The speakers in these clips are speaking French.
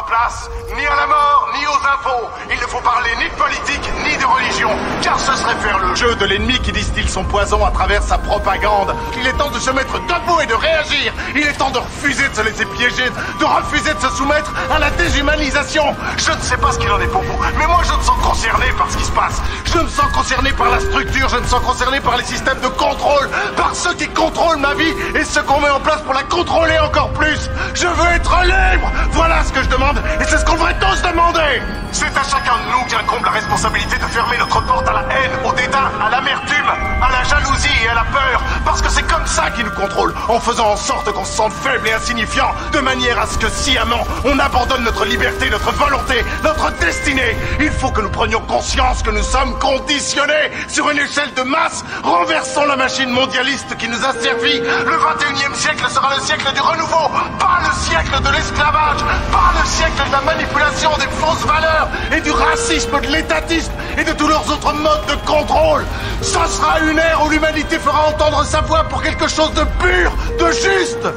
en place, ni à la mort, ni aux impôts. Il ne faut parler ni de politique, ni de religion, car ce serait faire le jeu de l'ennemi qui distille son poison à travers sa propagande. Il est temps de se mettre debout et de réagir. Il est temps de refuser de se laisser piéger, de refuser de se soumettre à la déshumanisation. Je ne sais pas ce qu'il en est pour vous, mais moi je me sens concerné par ce qui se passe. Je me sens concerné par la structure, je me sens concerné par les systèmes de contrôle, par ceux qui contrôlent ma vie et ceux qu'on met en place pour la contrôler encore plus. Je veux être libre. Voilà ce que je demande et c'est ce qu'on devrait tous demander. C'est à chacun de nous qu'incombe la responsabilité de fermer notre porte à la haine, au dédain, à l'amertume, à la jalousie et à la peur. Parce que c'est comme ça qu'ils nous contrôlent, en faisant en sorte qu'on se sente faible et insignifiant, de manière à ce que sciemment, on abandonne notre liberté, notre volonté, notre destinée. Il faut que nous prenions conscience que nous sommes conditionnés sur une échelle de masse. Renversons la machine mondialiste qui nous a servi. Le 21e siècle sera le siècle du renouveau, pas le siècle de l'esclavage, pas le siècle de la manipulation des fausses valeurs et du racisme, de l'étatisme et de tous leurs autres modes de contrôle. Ce sera une ère où l'humanité fera entendre sa voix pour quelque chose de pur, de juste.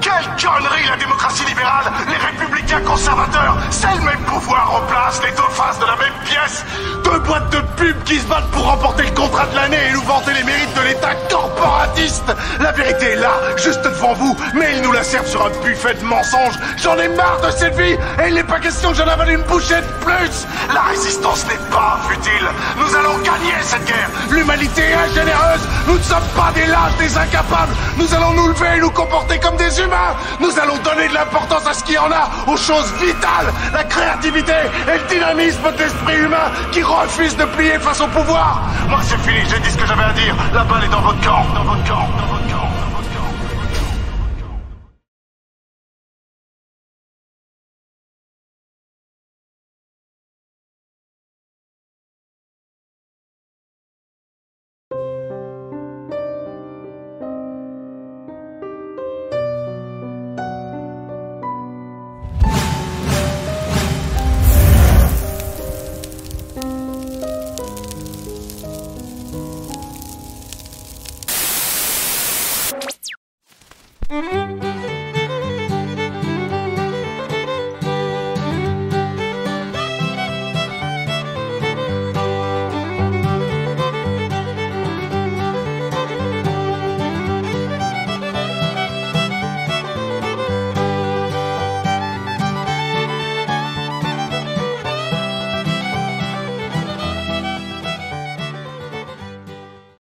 Quelle connerie la démocratie libérale, les républicains conservateurs, c'est le même pouvoir en place, les deux faces de la même pièce. Deux boîtes de pub qui se battent pour remporter le contrat de l'année et nous vanter les mérites de l'État corporatiste. La vérité est là, juste devant vous, mais ils nous la servent sur un buffet de mensonges. J'en ai marre de cette vie et il n'est pas question que j'en avale une bouchée de plus. La résistance n'est pas futile. Nous allons gagner cette guerre. L'humanité est ingénéreuse. Nous ne sommes pas des lâches, des incapables. Nous allons nous lever et nous comporter comme des humains. Nous allons donner de l'importance à ce qu'il y en a, aux choses vitales, la créativité et le dynamisme de l'esprit humain qui refuse de plier face au pouvoir. Moi c'est fini, j'ai dit ce que j'avais à dire. La balle est dans votre camp, dans votre camp, dans votre camp.